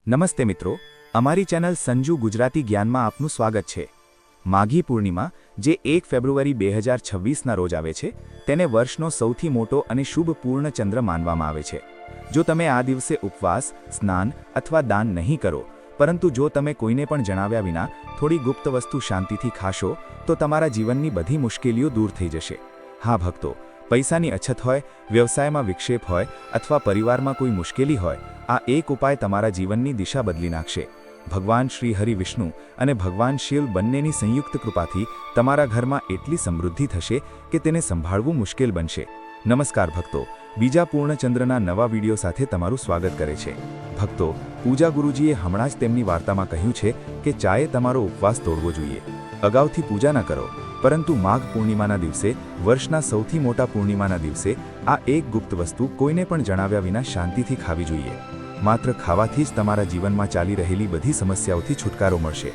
નમસ્તે મિત્રો, અમારી ચેનલ સંજુ ગુજરાતી જ્ઞાનમાં આપનું સ્વાગત છે। માઘી પૂર્ણિમા જે 1 ફેબ્રુઆરી 2026ના રોજ આવે છે, તેને વર્ષનો સૌથી મોટો અને શુભ પૂર્ણ ચંદ્ર માનવામાં આવે છે। જો તમે આ દિવસે ઉપવાસ, સ્નાન અથવા દાન નહીં કરો, પરંતુ જો તમે કોઈને પણ જણાવ્યા વિના થોડી ગુપ્ત વસ્તુ શાંતિથી ખાશો, તો તમારા જીવનની બધી મુશ્કેલીઓ દૂર થઈ જશે। હા ભક્તો, પૈસાની અછત હોય, વ્યવસાયમાં વિક્ષેપ હોય અથવા પરિવારમાં કોઈ મુશ્કેલી હોય, આ એક ઉપાય તમારા જીવનની દિશા બદલી નાખશે। ભગવાન શ્રી હરિ વિષ્ણુ અને ભગવાન શિવ બંનેની સંયુક્ત કૃપાથી તમારા ઘરમાં એટલી સમૃદ્ધિ થશે કે તેને સંભાળવું મુશ્કેલ બનશે। નમસ્કાર ભક્તો, બીજા પૂર્ણચંદ્રના નવા વિડીયો સાથે તમારું સ્વાગત કરે છે। ભક્તો, પૂજા ગુરુજીએ હમણાં જ તેમની વાર્તામાં કહ્યું છે કે ચાએ તમારો ઉપવાસ તોડવો જોઈએ। અગાઉથી પૂજા ન કરો, પરંતુ માઘ પૂર્ણિમાના દિવસે, વર્ષના સૌથી મોટા પૂર્ણિમાના દિવસે આ એક ગુપ્ત વસ્તુ કોઈને પણ જણાવ્યા વિના શાંતિથી ખાવી જોઈએ। માત્ર ખાવાથી જ તમારા જીવનમાં ચાલી રહેલી બધી સમસ્યાઓથી છુટકારો મળશે।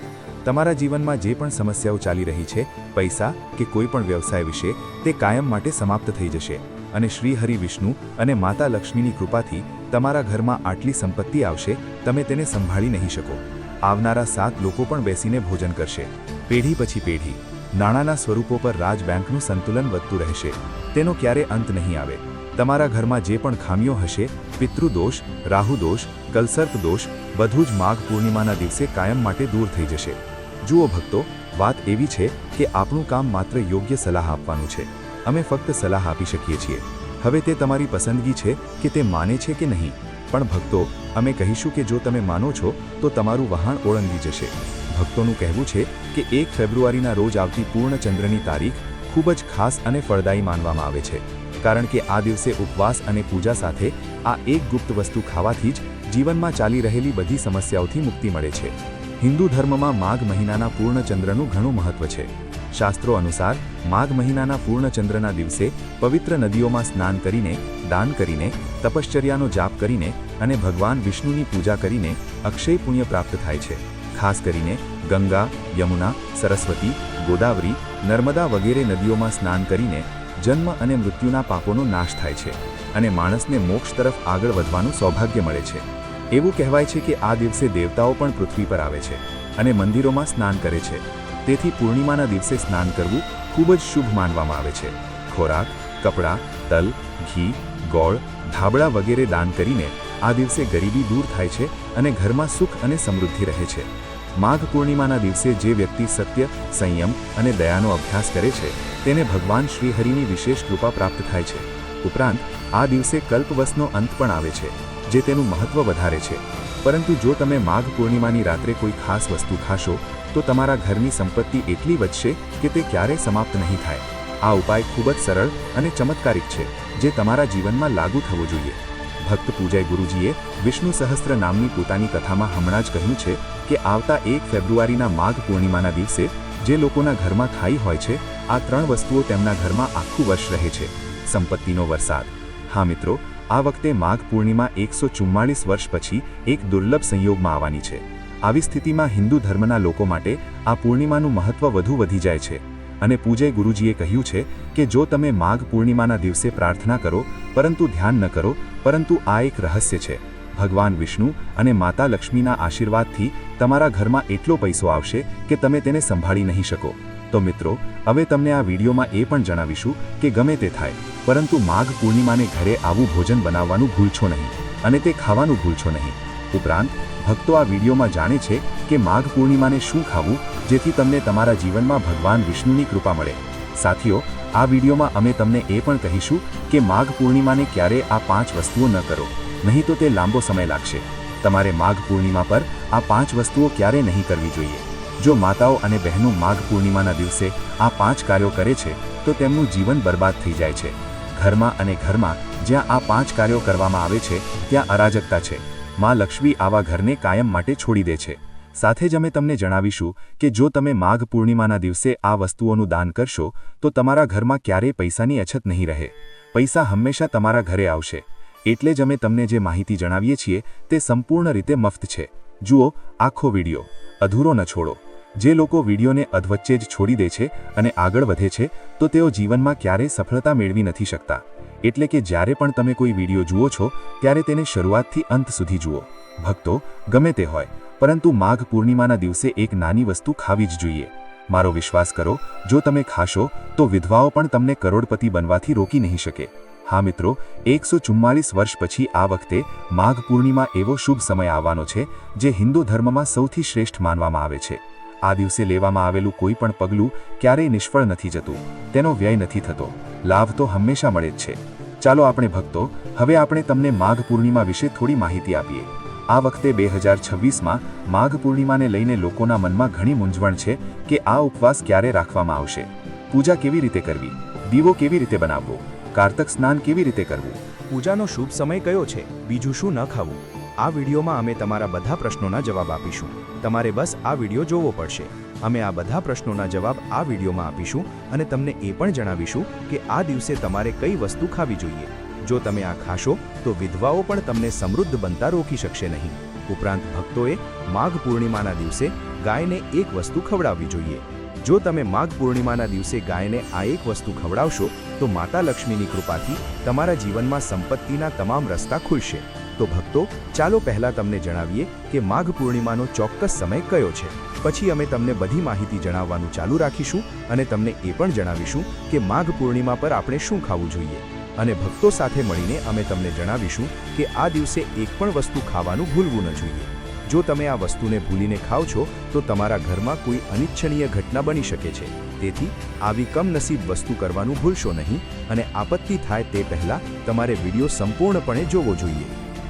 તમારા જીવનમાં જે પણ સમસ્યાઓ ચાલી રહી છે, પૈસા કે કોઈ પણ વ્યવસાય વિશે, તે કાયમ માટે સમાપ્ત થઈ જશે અને શ્રી હરિ વિષ્ણુ અને માતા લક્ષ્મીની કૃપાથી તમારા ઘરમાં આટલી સંપત્તિ આવશે, તમે તેને સંભાળી નહીં શકો। આવનારા 7 લોકો પણ બેસીને ભોજન કરશે। પેઢી પછી પેઢી નાણાંના સ્વરૂપો પર રાજ બેંકનું સંતુલન વધતું રહેશે, તેનો ક્યારે અંત નહીં આવે। તમારા ઘરમાં જે પણ ખામીઓ હશે, પિતૃદોષ, રાહુદોષ, કલસર્પ દોષ, બધું જ માઘ પૂર્ણિમાના દિવસે કાયમ માટે દૂર થઈ જશે। જુઓ ભક્તો, વાત એવી છે કે આપણું કામ માત્ર યોગ્ય સલાહ આપવાનું છે। અમે ફક્ત સલાહ આપી શકીએ છીએ। હવે તે તમારી પસંદગી છે કે તે માને છે કે નહીં, પણ ભક્તો, અમે કહીશું કે જો તમે માનો છો તો તમારું વહાણ ઓળંગી જશે। ભક્તોનું કહેવું છે કે 1 ફેબ્રુઆરીના રોજ આવતી પૂર્ણચંદ્રની તારીખ ખૂબ જ ખાસ અને ફળદાયી માનવામાં આવે છે, કારણ કે આ દિવસે ઉપવાસ અને પૂજા સાથે આ એક ગુપ્ત વસ્તુ ખાવાથી જ જીવનમાં ચાલી રહેલી બધી સમસ્યાઓથી મુક્તિ મળે છે। હિન્દુ ધર્મમાં માઘ મહિનાના પૂર્ણચંદ્રનું ઘણું મહત્વ છે। શાસ્ત્રો અનુસાર માઘ મહિનાના પૂર્ણચંદ્રના દિવસે પવિત્ર નદીઓમાં સ્નાન કરીને, દાન કરીને, તપશ્ચર્યાનો જાપ કરીને અને ભગવાન વિષ્ણુની પૂજા કરીને અક્ષય પુણ્ય પ્રાપ્ત થાય છે। ખાસ કરીને ગંગા, યમુના, સરસ્વતી, ગોદાવરી, નર્મદા વગેરે નદીઓમાં સ્નાન કરીને જન્મ અને મૃત્યુના પાપોનો નાશ થાય છે અને માણસને મોક્ષ તરફ આગળ વધવાનું સૌભાગ્ય મળે છે। એવું કહેવાય છે કે આ દિવસે દેવતાઓ પણ પૃથ્વી પર આવે છે અને મંદિરોમાં સ્નાન કરે છે। તેથી પૂર્ણિમાના દિવસે સ્નાન કરવું ખૂબ જ શુભ માનવામાં આવે છે। ખોરાક, કપડાં, તલ, ઘી, ગોળ, ધાબળા વગેરે દાન કરીને આ દિવસે ગરીબી દૂર થાય છે અને ઘરમાં સુખ અને સમૃદ્ધિ રહે છે। માઘ પૂર્ણિમાના દિવસે જે વ્યક્તિ સત્ય, સંયમ અને દયાનો અભ્યાસ કરે છે, તેને ભગવાન શ્રી હરિની વિશેષ કૃપા પ્રાપ્ત થાય છે। ઉપરાંત આ દિવસે કલ્પવસનો અંત પણ આવે છે, જે તેનું મહત્વ વધારે છે। પરંતુ જો તમે માઘ પૂર્ણિમાની રાત્રે કોઈ ખાસ વસ્તુ ખાશો, તો તમારા ઘરની સંપત્તિ એટલી વધશે કે તે ક્યારેય સમાપ્ત નહીં થાય। આ ઉપાય ખૂબ જ સરળ અને ચમત્કારિક છે, જે તમારા જીવનમાં લાગુ થવો જોઈએ। ભક્ત પૂજય ગુરુજીએ વિષ્ણુ સહસ્ત્ર નામની પોતાની કથામાં હમણાં જ કહ્યું છે કે આવતા 1 ફેબ્રુઆરીના માઘ પૂર્ણિમાના દિવસે જે લોકોના ઘરમાં ખાઈ હોય છે, આ 3 વસ્તુઓ તેમના ઘરમાં આખું વર્ષ રહે છે। સંપત્તિનો વરસાદ। હા મિત્રો, આ વખતે માઘ પૂર્ણિમા 144 વર્ષ પછી એક દુર્લભ સંયોગમાં આવવાની છે। આવી સ્થિતિમાં હિન્દુ ધર્મના લોકો માટે આ પૂર્ણિમાનું મહત્વ વધુ વધી જાય છે અને પૂજય ગુરુજીએ કહ્યું છે કે જો તમે માઘ પૂર્ણિમાના દિવસે પ્રાર્થના કરો, પરંતુ ધ્યાન ન કરો, પરંતુ આ એક રહસ્ય છે। ભગવાન વિષ્ણુ અને માતા લક્ષ્મીના આશીર્વાદથી તમારા ઘરમાં એટલો પૈસો આવશે કે તમે તેને સંભાળી નહીં શકો। તો મિત્રો, હવે તમને આ વિડીયોમાં એ પણ જણાવીશું કે ગમે તે થાય, પરંતુ માઘ પૂર્ણિમાને ઘરે આવું ભોજન બનાવવાનું ભૂલશો નહીં અને તે ખાવાનું ભૂલશો નહીં। ઉપરાંત ભક્તો આ વિડીયોમાં જાણે છે કે માઘ પૂર્ણિમાને શું ખાવું, જેથી તમને તમારા જીવનમાં ભગવાન વિષ્ણુની કૃપા મળે। સાથીઓ, આ વિડીયોમાં અમે તમને એ પણ કહીશું કે માઘ પૂર્ણિમાને ક્યારે આ 5 વસ્તુઓ ન કરો, નહીં તો તે લાંબો સમય લાગશે। તમારે માઘ પૂર્ણિમા પર આ 5 વસ્તુઓ ક્યારે નહીં કરવી જોઈએ। જો માતાઓ અને બહેનો માઘ પૂર્ણિમાના દિવસે આ 5 કાર્યો કરે છે, તો તેમનું જીવન બરબાદ થઈ જાય છે। ઘરમાં અને ઘરમાં જ્યાં આ 5 કાર્યો કરવામાં આવે છે, ત્યાં અરાજકતા છે। માં લક્ષ્મી આવા ઘરને કાયમ માટે છોડી દે છે। સાથે જ અમે તમને જણાવીશું કે જો તમે માઘ પૂર્ણિમાના દિવસે આ વસ્તુઓનું દાન કરશો, તો તમારા ઘરમાં ક્યારેય પૈસાની અછત નહીં રહે। પૈસા હંમેશા તમારા ઘરે આવશે। એટલે જ અમે તમને જે માહિતી જણાવીએ છીએ તે સંપૂર્ણ રીતે મફત છે। જુઓ આખો વિડીયો, અધૂરો ન છોડો। જે લોકો વિડીયોને અધવચ્ચે જ છોડી દે છે અને આગળ વધે છે, તો તેઓ જીવનમાં ક્યારેય સફળતા મેળવી નથી શકતા। એટલે કે જ્યારે પણ તમે કોઈ વિડીયો જુઓ છો, ત્યારે તેને શરૂઆતથી અંત સુધી જુઓ। ભક્તો, ગમે તે હોય, પરંતુ માઘ પૂર્ણિમાના દિવસે એક નાની વસ્તુ ખાવી જ જોઈએ. મારો વિશ્વાસ કરો, જો તમે ખાશો તો વિધવાઓ પણ તમને કરોડપતિ બનવાથી રોકી નહીં શકે. હા મિત્રો, 144 વર્ષ પછી આ વખતે માઘ પૂર્ણિમા એવો શુભ સમય આવવાનો છે જે હિન્દુ ધર્મમાં સૌથી શ્રેષ્ઠ માનવામાં આવે છે. આ દિવસે લેવામાં આવેલું કોઈ પણ પગલું ક્યારેય નિષ્ફળ નથી જતું, તેનો વ્યય નથી થતો, લાભ તો હંમેશા મળે જ છે. ચાલો આપણે ભક્તો, હવે આપણે તમને માઘ પૂર્ણિમા વિશે થોડી માહિતી આપીએ. આ વખતે 2026માં માઘ પૂર્ણિમાને લઈને લોકોના મનમાં ઘણી મૂંઝવણ છે કે આ ઉપવાસ ક્યારે રાખવામાં આવશે, પૂજા કેવી રીતે કરવી, દીવો કેવી રીતે બનાવવો, કારતક સ્નાન કેવી રીતે કરવું, પૂજાનો શુભ સમય કયો છે, બીજું શું ન ખાવું. આ વિડીયોમાં અમે તમારા બધા પ્રશ્નોના જવાબ આપીશું. તમારે બસ આ વિડીયો જોવો પડશે. અમે આ બધા પ્રશ્નોના જવાબ આ વિડીયોમાં આપીશું અને તમને એ પણ જણાવીશું કે આ દિવસે તમારે કઈ વસ્તુ ખાવી જોઈએ. જો તમે આ ખાશો તો વિધવાઓ પણ તમને સમૃદ્ધ બનતા રોકી શકશે નહીં. ઉપરાંત ભક્તોએ માઘ પૂર્ણિમાના દિવસે ગાયને એક વસ્તુ ખવડાવવી જોઈએ. જો તમે માઘ પૂર્ણિમાના દિવસે ગાયને આ એક વસ્તુ ખવડાવશો તો માતા લક્ષ્મીની કૃપાથી તમારા જીવનમાં સંપત્તિના તમામ રસ્તા ખુલશે. તો ભક્તો, ચાલો પહેલા તમને જણાવીએ કે માઘ પૂર્ણિમાનો ચોક્કસ સમય કયો છે. પછી અમે તમને બધી માહિતી જણાવવાનું ચાલુ રાખીશું અને તમને એ પણ જણાવીશું કે માઘ પૂર્ણિમા પર આપણે શું ખાવું જોઈએ. અને ભક્તો સાથે મળીને અમે તમને જણાવીશું કે આ દિવસે એક પણ વસ્તુ ખાવાનું ભૂલવું ન જોઈએ. જો તમે આ વસ્તુને ભૂલીને ખાઓ છો તો તમારા ઘરમાં કોઈ અનિચ્છનીય ઘટના બની શકે છે. તેથી આવી કમનસીબ વસ્તુ કરવાનું ભૂલશો નહીં અને આપત્તિ થાય તે પહેલાં તમારે વિડીયો સંપૂર્ણપણે જોવો જોઈએ.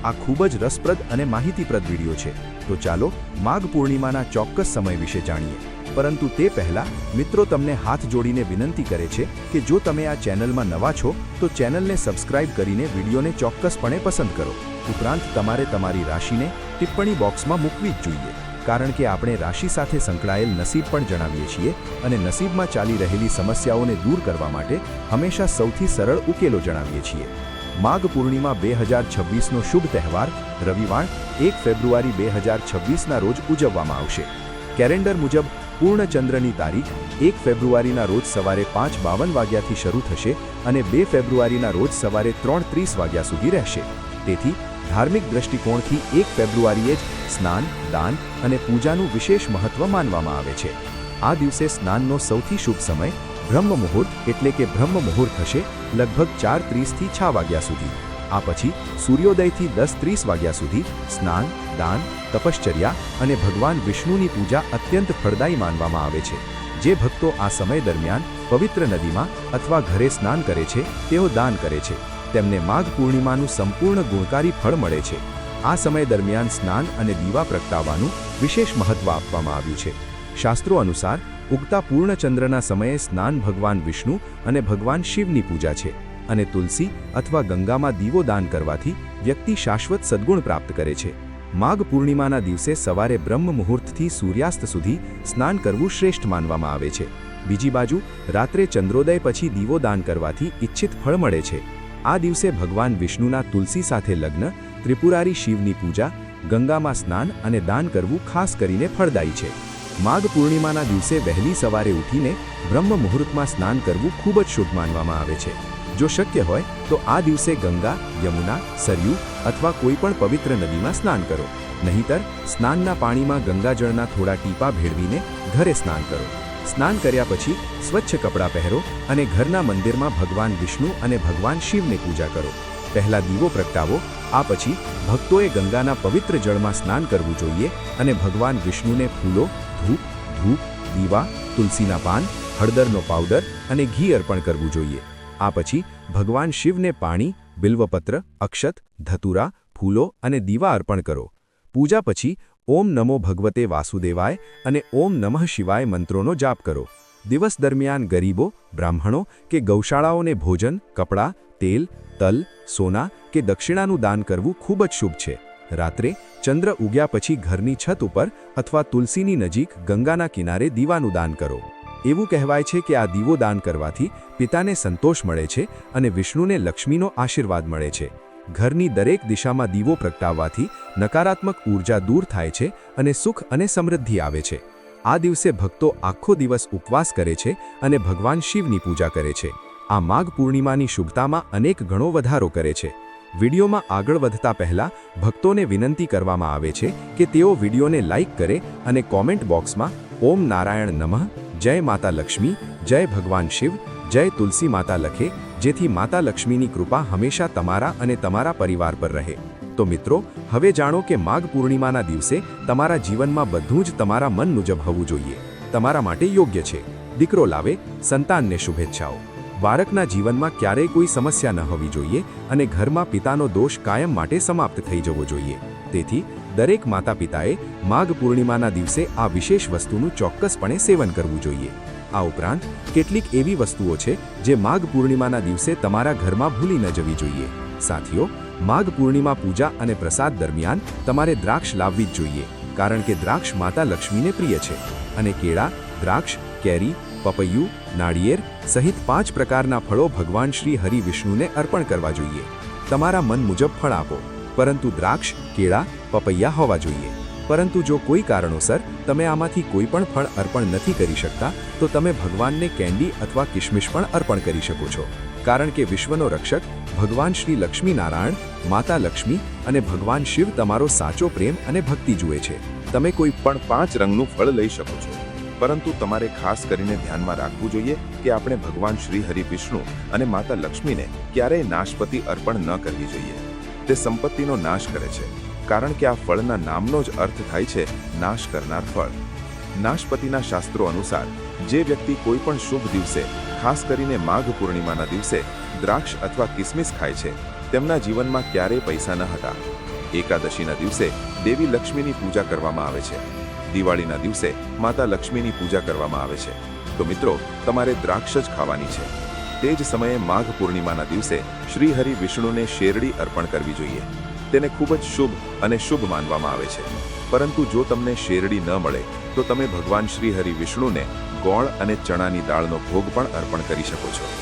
આ ખૂબ જ રસપ્રદ અને માહિતીપ્રદ વિડીયો છે. તો ચાલો માઘ પૂર્ણિમાના ચોક્કસ સમય વિશે જાણીએ. પરંતુ તે પહેલાં મિત્રો તમને હાથ જોડીને વિનંતી કરે છે કે જો તમે આ ચેનલમાં નવા છો તો ચેનલને સબસ્ક્રાઇબ કરીને વિડીયોને ચોક્કસપણે પસંદ કરો. ઉપરાંત તમારે તમારી રાશિને ટિપ્પણી બોક્સમાં મૂકવી જ જોઈએ, કારણ કે આપણે રાશિ સાથે સંકળાયેલ નસીબ પણ જણાવીએ છીએ અને નસીબમાં ચાલી રહેલી સમસ્યાઓને દૂર કરવા માટે હંમેશા સૌથી સરળ ઉકેલો જણાવીએ છીએ. માઘ પૂર્ણિમા 2026નો શુભ તહેવાર રવિવાર 1 ફેબ્રુઆરી 2026ના રોજ ઉજવવામાં આવશે. કેલેન્ડર મુજબ પૂર્ણચંદ્રની તારીખ 1 ફેબ્રુઆરીના રોજ સવારે 5:52 વાગ્યાથી શરૂ થશે અને 2 ફેબ્રુઆરીના રોજ સવારે 3:30 વાગ્યા સુધી રહેશે. તેથી ધાર્મિક દ્રષ્ટિકોણથી 1 ફેબ્રુઆરીએ જ સ્નાન, દાન અને પૂજાનું વિશેષ મહત્વ માનવામાં આવે છે. આ દિવસે સ્નાનનો સૌથી શુભ સમય બ્રહ્મ મુહૂર્ત એટલે કે બ્રહ્મ મુહૂર્ત હશે, લગભગ 4:30થી 6 વાગ્યા સુધી. આ પછી સૂર્યોદયથી 10:30 વાગ્યા સુધી સ્નાન, દાન, તપશ્ચર્યા અને ભગવાન વિષ્ણુની પૂજા અત્યંત ફળદાયી માનવામાં આવે છે. જે ભક્તો આ સમય દરમિયાન પવિત્ર નદીમાં અથવા ઘરે સ્નાન કરે છે તેઓ દાન કરે છે, તેમને માઘ પૂર્ણિમાનું સંપૂર્ણ ગુણકારી ફળ મળે છે. આ સમય દરમિયાન સ્નાન અને દીવા પ્રગટાવવાનું વિશેષ મહત્વ આપવામાં આવ્યું છે. શાસ્ત્રો અનુસાર ઉગતા પૂર્ણચંદ્રના સમયે સ્નાન ભગવાન વિષ્ણુ અને ભગવાન શિવની પૂજા છે અને તુલસી અથવા ગંગામાં દીવો દાન કરવાથી વ્યક્તિ શાશ્વત સદ્ગુણ પ્રાપ્ત કરે છે. માઘ પૂર્ણિમાના દિવસે સવારે બ્રહ્મ મુહૂર્તથી સૂર્યાસ્ત સુધી સ્નાન કરવું શ્રેષ્ઠ માનવામાં આવે છે. બીજી બાજુ રાત્રે ચંદ્રોદય પછી દીવો દાન કરવાથી ઇચ્છિત ફળ મળે છે. આ દિવસે ભગવાન વિષ્ણુના તુલસી સાથે લગ્ન, ત્રિપુરારી શિવની પૂજા, ગંગામાં સ્નાન અને દાન કરવું ખાસ કરીને ફળદાયી છે. માઘ પૂર્ણિમાના દિવસે વહેલી સવારે ઉઠીને બ્રહ્મ મુહૂર્તમાં સ્નાન કરવું ખૂબ જ શુભ માનવામાં આવે છે. જો શક્ય હોય તો આ દિવસે ગંગા, યમુના, સરયુ અથવા કોઈ પણ પવિત્ર નદીમાં સ્નાન કરો. નહીંતર સ્નાનના પાણીમાં ગંગાજળના થોડા ટીપા ભેળવીને ઘરે સ્નાન કરો. સ્નાન કર્યા પછી સ્વચ્છ કપડાં પહેરો અને ઘરના મંદિરમાં ભગવાન વિષ્ણુ અને ભગવાન શિવની પૂજા કરો. પહેલા દીવો પ્રગટાવો. આ પછી ભક્તોએ ગંગાના પવિત્ર જળમાં સ્નાન કરવું જોઈએ અને ભગવાન વિષ્ણુને ફૂલો, ધૂપ, દીવા, તુલસીના પાન, હળદરનો પાવડર અને ઘી અર્પણ કરવું જોઈએ. આ પછી ભગવાન શિવને પાણી, બિલ્વપત્ર, અક્ષત, ધતુરા, ફૂલો અને દીવા અર્પણ કરો. પૂજા પછી ઓમ નમો ભગવતે વાસુદેવાય અને ઓમ નમઃ શિવાય મંત્રોનો જાપ કરો. દિવસ દરમિયાન ગરીબો, બ્રાહ્મણો કે ગૌશાળાઓને ભોજન, કપડાં, તેલ, તલ, સોના કે દક્ષિણાનું દાન કરવું ખૂબ જ શુભ છે. રાત્રે ચંદ્ર ઉગ્યા પછી ઘરની છત ઉપર અથવા તુલસીની નજીક ગંગાના કિનારે દીવાનું દાન કરો. એવું કહેવાય છે કે આ દીવો દાન કરવાથી પિતાને સંતોષ મળે છે અને વિષ્ણુને લક્ષ્મીનો આશીર્વાદ મળે છે. ઘરની દરેક દિશામાં દીવો પ્રગટાવવાથી નકારાત્મક ઊર્જા દૂર થાય છે અને સુખ અને સમૃદ્ધિ આવે છે. આ દિવસે ભક્તો આખો દિવસ ઉપવાસ કરે છે અને ભગવાન શિવની પૂજા કરે છે. આ માઘ પૂર્ણિમાની શુભતામાં અનેક ગણો વધારો કરે છે. વિડીયોમાં આગળ વધતા પહેલા ભક્તોને વિનંતી કરવામાં આવે છે કે તેઓ વિડીયોને લાઇક કરે અને કોમેન્ટ બોક્સમાં ઓમ નારાયણ નમઃ, જય માતા લક્ષ્મી, જય ભગવાન શિવ, જય તુલસી માતા લખે, જેથી માતા લક્ષ્મીની કૃપા હંમેશા તમારા અને તમારા પરિવાર પર રહે. તો મિત્રો, હવે જાણો કે માઘ પૂર્ણિમાના દિવસે તમારા જીવનમાં બધું જ તમારા મન મુજબ હોવું જોઈએ. તમારા માટે યોગ્ય છે. દીકરો લાવે, સંતાનને શુભેચ્છાઓ. બાળકના જીવનમાં ક્યારેય કોઈ સમસ્યા ન હોવી જોઈએ અને ઘરમાં પિતાનો દોષ કાયમ માટે સમાપ્ત થઈ જવો જોઈએ. તેથી દરેક માતા પિતાએ માઘ પૂર્ણિમાના દિવસે આ વિશેષ વસ્તુનું ચોક્કસપણે સેવન કરવું જોઈએ. આ ઉપરાંત કેટલીક એવી વસ્તુઓ છે જે માઘ પૂર્ણિમાના દિવસે તમારા ઘરમાં ભૂલી ન જવી જોઈએ. સાથીઓ, માઘ પૂર્ણિમા પૂજા અને પ્રસાદ દરમિયાન તમારે દ્રાક્ષ લાવવી જ જોઈએ, કારણ કે દ્રાક્ષ માતા લક્ષ્મીને પ્રિય છે. અને કેળા, દ્રાક્ષ, કેરી, પપૈયું, નાળિયેર સહિત 5 પ્રકારના ફળો ભગવાન શ્રી હરિ વિષ્ણુને અર્પણ કરવા જોઈએ. તમારા મન મુજબ ફળ આપો, પરંતુ દ્રાક્ષ, કેળા, પપૈયા હોવા જોઈએ. પરંતુ જો કોઈ કારણોસર તમે આમાંથી કોઈ પણ ફળ અર્પણ નથી કરી શકતા, તો તમે ભગવાનને કેન્ડી અથવા કિશમિશ પણ અર્પણ કરી શકો છો. કારણ કે વિશ્વનો રક્ષક ભગવાન શ્રી લક્ષ્મીનારાયણ, માતા લક્ષ્મી અને ભગવાન શિવ તમારો સાચો પ્રેમ અને ભક્તિ જુએ છે. તમે કોઈ પણ 5 રંગનું ફળ લઈ શકો છો, પરંતુ તમારે ખાસ કરીને ધ્યાનમાં રાખવું જોઈએ કે આપણે ભગવાન શ્રી હરિ વિષ્ણુ અને માતા લક્ષ્મીને ક્યારેય નાશપતિ અર્પણ ન કરવી જોઈએ. તે સંપત્તિનો નાશ કરે છે, કારણ કે આ ફળના નામનો જ અર્થ થાય છે નાશ કરનાર ફળ. નાશપતિના શાસ્ત્રો અનુસાર જે વ્યક્તિ કોઈ પણ શુભ દિવસે, ખાસ કરીને માઘ પૂર્ણિમાના દિવસે દ્રાક્ષ અથવા કિસમિસ ખાય છે, તેમના જીવનમાં ક્યારેય પૈસા ન હતા. એકાદશીના દિવસે દેવી લક્ષ્મીની પૂજા કરવામાં આવે છે. દિવાળીના દિવસે માતા લક્ષ્મીની પૂજા કરવામાં આવે છે. તો મિત્રો, તમારે દ્રાક્ષ જ ખાવાની છે. તે જ સમયે માઘ પૂર્ણિમાના દિવસે શ્રી હરિ વિષ્ણુને શેરડી અર્પણ કરવી જોઈએ. તેને ખૂબ જ શુભ અને શુભ માનવામાં આવે છે. પરંતુ જો તમને શેરડી ન મળે તો તમે ભગવાન શ્રી હરિ વિષ્ણુને ગોળ અને ચણાની દાળનો ભોગ પણ અર્પણ કરી શકો છો.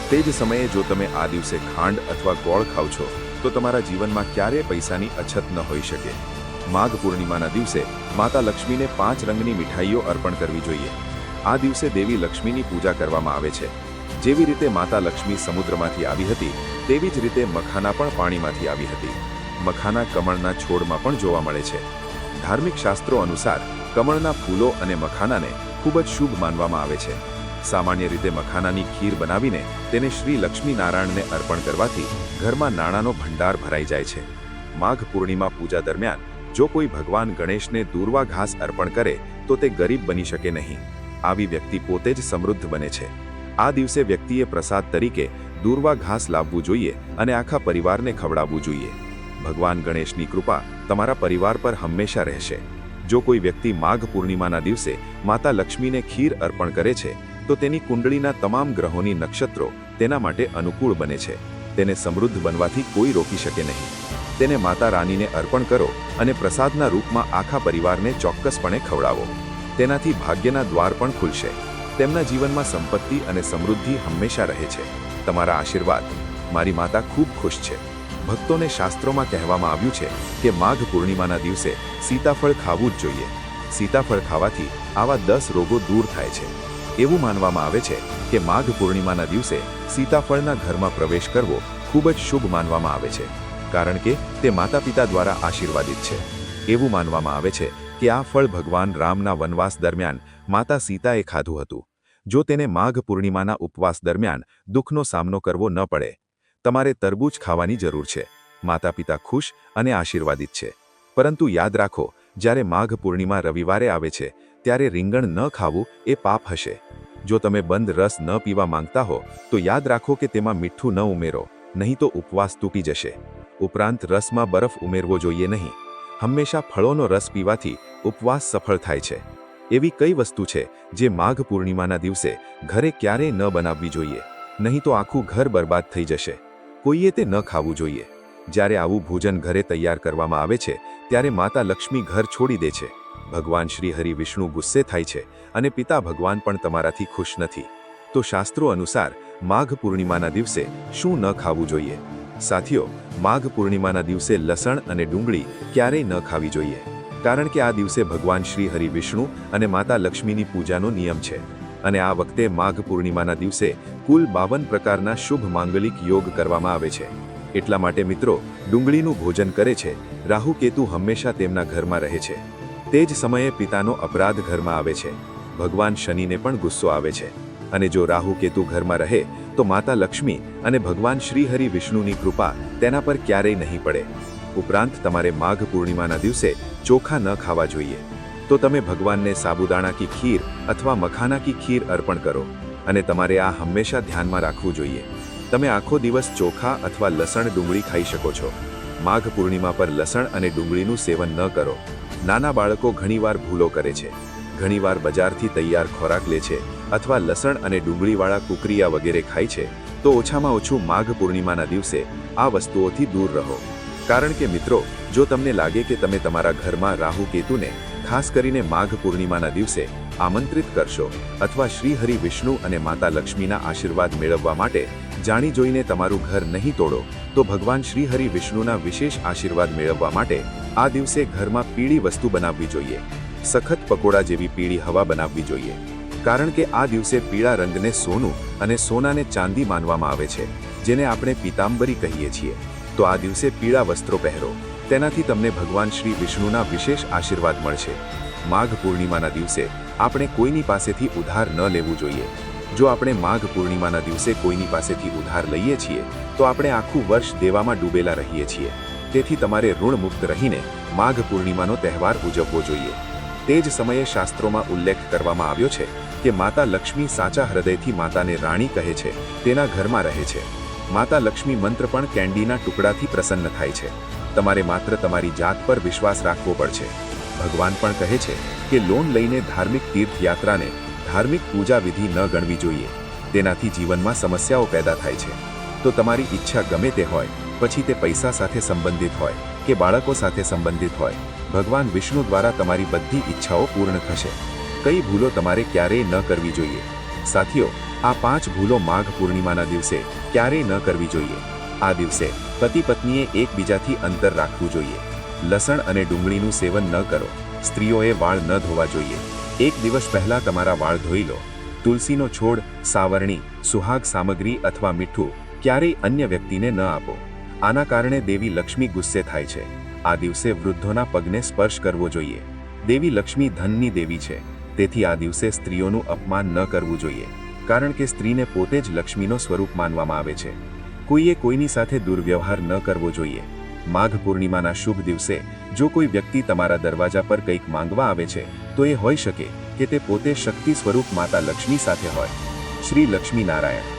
તે જ સમયે જો તમે આ દિવસે ખાંડ અથવા ગોળ ખાવ છો તો તમારા જીવનમાં ક્યારેય પૈસાની અછત ન હોઈ શકે. માઘ પૂર્ણિમાના દિવસે માતા લક્ષ્મીને 5 રંગની મીઠાઈઓ અર્પણ કરવી જોઈએ. આ દિવસે દેવી લક્ષ્મીની પૂજા કરવામાં આવે છે. જેવી રીતે માતા લક્ષ્મી સમુદ્રમાંથી આવી હતી, તેવી જ રીતે મખાના પણ પાણીમાંથી આવી હતી. મખાના કમળના છોડમાં પણ જોવા મળે છે. ધાર્મિક શાસ્ત્રો અનુસાર કમળના ફૂલો અને મખાનાને ખૂબ જ શુભ માનવામાં આવે છે. સામાન્ય રીતે મખાનાની ખીર બનાવીને તેને શ્રી લક્ષ્મીનારાયણને અર્પણ કરવાથી ઘરમાં નાણાંનો ભંડાર ભરાઈ જાય છે. માઘ પૂર્ણિમા પૂજા દરમિયાન જો કોઈ ભગવાન ગણેશને દૂર્વા ઘાસ અર્પણ કરે તો તે ગરીબ બની શકે નહીં. આવી વ્યક્તિ પોતે જ સમૃદ્ધ બને છે. આ દિવસે વ્યક્તિએ પ્રસાદ તરીકે દૂર્વા ઘાસ લાવવું જોઈએ અને આખા પરિવારને ખવડાવવું જોઈએ. ભગવાન ગણેશની કૃપા તમારા પરિવાર પર હંમેશા રહેશે. જો કોઈ વ્યક્તિ માઘ પૂર્ણિમાના દિવસે માતા લક્ષ્મીને ખીર અર્પણ કરે છે તો તેની કુંડળીના તમામ ગ્રહોની નક્ષત્રો તેના માટે અનુકૂળ બને છે. તેને સમૃદ્ધ બનવાથી કોઈ રોકી શકે નહીં. તેને માતા રાનીને અર્પણ કરો અને પ્રસાદના રૂપમાં આખા પરિવારને ચોક્કસપણે ખવડાવો. તેનાથી ભાગ્યના દ્વાર પણ ખુલશે. તેમના જીવનમાં સંપત્તિ અને સમૃદ્ધિ હંમેશા રહે છે. તમારા આશીર્વાદ મારી માતા ખૂબ ખુશ છે. ભક્તોને શાસ્ત્રોમાં કહેવામાં આવ્યું છે કે માઘ પૂર્ણિમાના દિવસે સીતાફળ ખાવું જ જોઈએ. સીતાફળ ખાવાથી આવા 10 રોગો દૂર થાય છે. એવું માનવામાં આવે છે કે માઘ પૂર્ણિમાના દિવસે સીતાફળના ઘરમાં પ્રવેશ કરવો ખૂબ જ શુભ માનવામાં આવે છે, કારણ કે તે માતા પિતા દ્વારા આશીર્વાદિત છે. એવું માનવામાં આવે છે કે આ ફળ ભગવાન રામના વનવાસ દરમિયાન માતા સીતાએ ખાધું હતું. જો તેને માઘ પૂર્ણિમાના ઉપવાસ દરમિયાન દુઃખનો સામનો કરવો ન પડે. તમારે તરબૂચ ખાવાની જરૂર છે. માતા પિતા ખુશ અને આશીર્વાદિત છે. પરંતુ યાદ રાખો, જ્યારે માઘ પૂર્ણિમા રવિવારે આવે છે ત્યારે રીંગણ ન ખાવું એ પાપ હશે. જો તમે બંધ રસ ન પીવા માંગતા હો તો યાદ રાખો કે તેમાં મીઠું ન ઉમેરો, નહીં તો ઉપવાસ તૂટી જશે. ઉપરાંત રસમાં બરફ ઉમેરવો જોઈએ નહીં. હંમેશા ફળોનો રસ પીવાથી ઉપવાસ સફળ થાય છે. એવી કઈ વસ્તુ છે જે માઘ પૂર્ણિમાના દિવસે ઘરે ક્યારેય ન બનાવવી જોઈએ, નહીં તો આખું ઘર બરબાદ થઈ જશે. કોઈએ તે ન ખાવું જોઈએ. જ્યારે આવું ભોજન ઘરે તૈયાર કરવામાં આવે છે ત્યારે માતા લક્ષ્મી ઘર છોડી દે છે. ભગવાન શ્રી હરિ વિષ્ણુ ગુસ્સે થાય છે અને પિતા ભગવાન પણ તમારાથી ખુશ નથી. તો શાસ્ત્રો અનુસાર માઘ પૂર્ણિમાના દિવસે શું ન ખાવું જોઈએ? સાથીઓ, માઘ પૂર્ણિમાના દિવસે લસણ અને ડુંગળી ક્યારેય ન ખાવી જોઈએ, કારણ કે આ દિવસે ભગવાન શ્રી હરિ વિષ્ણુ અને માતા લક્ષ્મીની પૂજાનો નિયમ છે. અને આ વખતે માઘ પૂર્ણિમાના દિવસે કુલ 52 પ્રકારના શુભ માંગલિક યોગ કરવામાં આવે છે. એટલા માટે મિત્રો ડુંગળીનું ભોજન કરે છે. રાહુ કેતુ હંમેશા તેમના ઘરમાં રહે છે. તે જ સમયે પિતાનો અપરાધ ઘરમાં આવે છે. ભગવાન શનિને પણ ગુસ્સો આવે છે. અને જો રાહુ કેતુ ઘરમાં રહે તો માતા લક્ષ્મી અને ભગવાન શ્રી હરિ વિષ્ણુની કૃપા તેના પર ક્યારેય નહીં પડે. ઉપરાંત તમારે માઘ પૂર્ણિમાના દિવસે ચોખા ન ખાવા જોઈએ. તો તમે ભગવાનને સાબુદાણા કી ખીર અથવા મખાના કી ખીર અર્પણ કરો. અને તમારે આ હંમેશા ધ્યાનમાં રાખવું જોઈએ. તમે આખો દિવસ ચોખા અથવા લસણ ડુંગળી ખાઈ શકો છો. માઘ પૂર્ણિમા પર લસણ અને ડુંગળીનું સેવન ન કરો. નાના બાળકો ઘણીવાર ભૂલો કરે છે. ઘણીવાર બજારથી તૈયાર ખોરાક લે છે અથવા લસણ અને ડુંગળીવાળા કુકરિયા વગેરે ખાય છે. તો ઓછામાં ઓછું માઘ પૂર્ણિમાના દિવસે આ વસ્તુઓથી દૂર રહો. કારણ કે મિત્રો, જો તમને લાગે કે તમે તમારા ઘરમાં રાહુ કેતુને ખાસ કરીને માઘ પૂર્ણિમાના દિવસે આમંત્રિત કરશો અથવા શ્રી હરિ વિષ્ણુ અને માતા લક્ષ્મીના આશીર્વાદ મેળવવા માટે જાણી જોઈને તમારું ઘર નહીં તોડો, તો ભગવાન શ્રી હરિ વિષ્ણુના વિશેષ આશીર્વાદ મેળવવા માટે આ દિવસે ઘરમાં પીળી વસ્તુ બનાવવી જોઈએ. સખત પકોડા જેવી પીળી હવા બનાવવી જોઈએ. કારણ કે આ દિવસે પીળા રંગને સોનું અને સોનાને ચાંદી માનવામાં આવે છે, જેને આપણે પીતાંબરી કહીએ છીએ. તો આ દિવસે પીળા વસ્ત્રો પહેરો. તેનાથી તમને ભગવાન શ્રી વિષ્ણુના વિશેષ આશીર્વાદ મળશે. માઘ પૂર્ણિમાના દિવસે આપણે કોઈની પાસેથી ઉધાર ન લેવું જોઈએ. જો આપણે માઘ પૂર્ણિમાના દિવસે કોઈની પાસેથી ઉધાર લઈએ છીએ તો આપણે આખું વર્ષ દેવામાં ડૂબેલા રહીએ છીએ. તેથી તમારે ઋણમુક્ત રહીને માઘ પૂર્ણિમાનો તહેવાર ઉજવવો જોઈએ. તે જ સમયે શાસ્ત્રોમાં ઉલ્લેખ કરવામાં આવ્યો છે કે માતા લક્ષ્મી સાચા હૃદયથી માતાને રાણી કહે છે, તેના ઘરમાં રહે છે. માતા લક્ષ્મી મંત્ર પણ કેન્ડીના ટુકડાથી પ્રસન્ન થાય છે. તમારે માત્ર તમારી જાત પર વિશ્વાસ રાખવો પડશે. ભગવાન પણ કહે છે કે લોન લઈને ધાર્મિક તીર્થયાત્રાને ધાર્મિક પૂજા વિધિ ન ગણવી જોઈએ. તેનાથી જીવનમાં સમસ્યાઓ પેદા થાય છે. તો તમારી ઈચ્છા ગમે તે હોય, પછી તે પૈસા સાથે સંબંધિત હોય કે બાળકો સાથે સંબંધિત હોય, ભગવાન વિષ્ણુ દ્વારા તમારી બધી ઈચ્છાઓ પૂર્ણ થશે. કઈ ભૂલો તમારે ક્યારેય ન કરવી જોઈએ? સાથીઓ, આ 5 ભૂલો માઘ પૂર્ણિમાના દિવસે ક્યારેય ન કરવી જોઈએ. આ દિવસે પતિ પત્નીએ એકબીજાથી અંતર રાખવું જોઈએ. લસણ અને ડુંગળીનું સેવન ન કરો. સ્ત્રીઓએ વાળ ન ધોવા જોઈએ. એક દિવસ પહેલા તમારા વાળ ધોઈ લો. તુલસીનો છોડ, સાવરણી, સુહાગ સામગ્રી અથવા મીઠું ક્યારેય અન્ય વ્યક્તિને ન આપો. આના કારણે દેવી લક્ષ્મી ગુસ્સે થાય છે. આ દિવસે વૃદ્ધોના પગને સ્પર્શ કરવો જોઈએ. દેવી લક્ષ્મી ધનની દેવી છે. તેથી આ દિવસે સ્ત્રીઓનું અપમાન ન કરવું જોઈએ. કારણ કે સ્ત્રીને પોતે જ લક્ષ્મીનો સ્વરૂપ માનવામાં આવે છે. કોઈએ કોઈની સાથે દુર્વ્યવહાર ન કરવો જોઈએ. માઘ પૂર્ણિમાના શુભ દિવસે જો કોઈ વ્યક્તિ તમારા દરવાજા પર કંઈક માંગવા આવે છે તો એ હોઈ શકે કે તે પોતે શક્તિ સ્વરૂપ માતા લક્ષ્મી સાથે હોય. શ્રી લક્ષ્મી નારાયણ.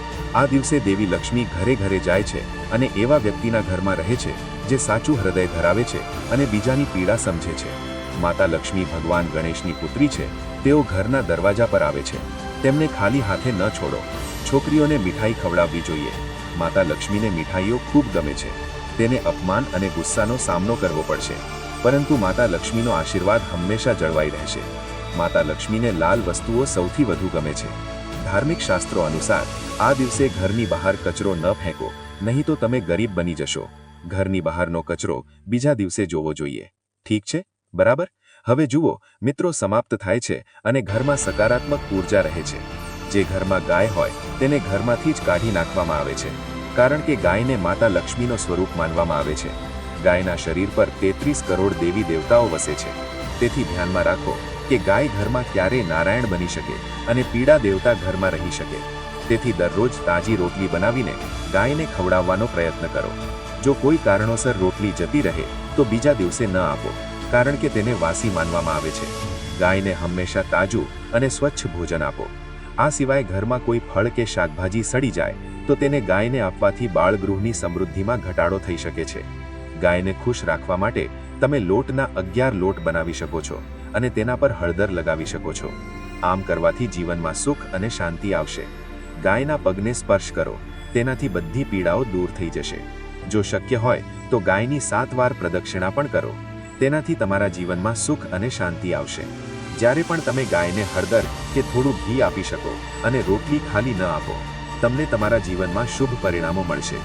આ દિવસે દેવી લક્ષ્મી ઘરે ઘરે જાય છે અને એવા વ્યક્તિના ઘરમાં રહે છે જે સાચું હૃદય ધરાવે છે અને બીજાની પીડા સમજે છે. માતા લક્ષ્મી ભગવાન ગણેશની પુત્રી છે. તેઓ ઘરના દરવાજા પર આવે છે. તેમને ખાલી હાથે ન છોડો. છોકરીઓને મીઠાઈ ખવડાવવી જોઈએ. માતા લક્ષ્મીને મીઠાઈઓ ખૂબ ગમે છે. તેને અપમાન અને ગુસ્સાનો સામનો કરવો પડશે, પરંતુ માતા લક્ષ્મીનો આશીર્વાદ હંમેશા જળવાઈ રહેશે. માતા લક્ષ્મીને લાલ વસ્તુઓ સૌથી વધુ ગમે છે. ધાર્મિક શાસ્ત્રો અનુસાર આ દિવસે ઘરની બહાર કચરો ન ફેંકો, નહીં તો તમે ગરીબ બની જશો. ઘરની બહારનો કચરો બીજા દિવસે જોવો જોઈએ. ઠીક છે? બરાબર. હવે જુઓ મિત્રો, સમાપ્ત થાય છે અને ઘરમાં સકારાત્મક ઉર્જા રહે છે. જે ઘરમાં ગાય હોય તેને ઘરમાંથી જ કાઢી નાખવામાં આવે છે, કારણ કે ગાયને માતા લક્ષ્મીનો સ્વરૂપ માનવામાં આવે છે. ગાયના શરીર પર 33 કરોડ દેવી દેવતાઓ વસે છે. તેથી ધ્યાનમાં રાખો કે ગાય ઘરમાં ક્યારેય નારાયણ બની શકે અને પીડા દેવતા ઘરમાં રહી શકે. તેથી દરરોજ તાજી રોટલી બનાવીને ગાયને ખવડાવવાનો પ્રયત્ન કરો. જો કોઈ કારણોસર રોટલી જતી રહે તો બીજા દિવસે ન આપો, કારણ કે તેને વાસી માનવામાં આવે છે. ગાયને હંમેશા તાજું અને સ્વચ્છ ભોજન આપો. આ સિવાય ઘરમાં કોઈ ફળ કે શાકભાજી સડી જાય તો તેને ગાયને આપવાથી બાળગૃહની સમૃદ્ધિમાં ઘટાડો થઈ શકે છે. ગાયને ખુશ રાખવા માટે તમે લોટના 11 લોટ બનાવી શકો છો અને તેના પર હળદર લગાવી શકો છો. આમ કરવાથી જીવનમાં સુખ અને શાંતિ આવશે. ગાયના પગને સ્પર્શ કરો. તેનાથી બધી પીડાઓ દૂર થઈ જશે. જો શક્ય હોય તો ગાયની 7 વાર પ્રદક્ષિણા પણ કરો. તેનાથી તમારા જીવનમાં સુખ અને શાંતિ આવશે. જ્યારે પણ તમે ગાયને હળદર કે થોડું ઘી આપી શકો અને રોટલી ખાલી ન આપો, તમને તમારા જીવનમાં શુભ પરિણામો મળશે.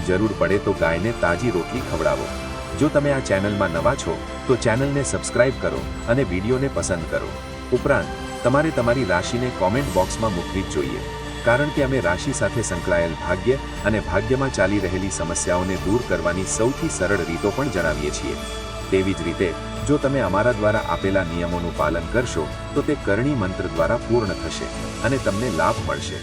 જરૂર પડે તો ગાયને તાજી રોટલી ખવડાવો. જો તમે આ ચેનલમાં નવા છો તો ચેનલને સબસ્ક્રાઇબ કરો અને વિડીયોને પસંદ કરો. ઉપરાંત તમારે તમારી રાશિને કોમેન્ટ બોક્સમાં મૂકવી જ જોઈએ. કારણ કે અમે રાશિ સાથે સંકળાયેલ ભાગ્ય અને ભાગ્યમાં ચાલી રહેલી સમસ્યાઓને દૂર કરવાની સૌથી સરળ રીતો પણ જણાવીએ છીએ. તેવી જ રીતે જો તમે અમારા દ્વારા આપેલા નિયમોનું પાલન કરશો તો તે કરણી મંત્ર દ્વારા પૂર્ણ થશે અને તમને લાભ મળશે.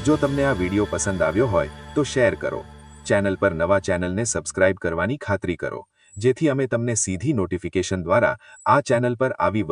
જો તમને આ વિડીયો પસંદ આવ્યો હોય તો શેર કરો. ચેનલ પર નવા ચેનલને સબસ્ક્રાઇબ કરવાની ખાતરી કરો, જેથી અમે તમને સીધી નોટિફિકેશન દ્વારા આ ચેનલ પર આવી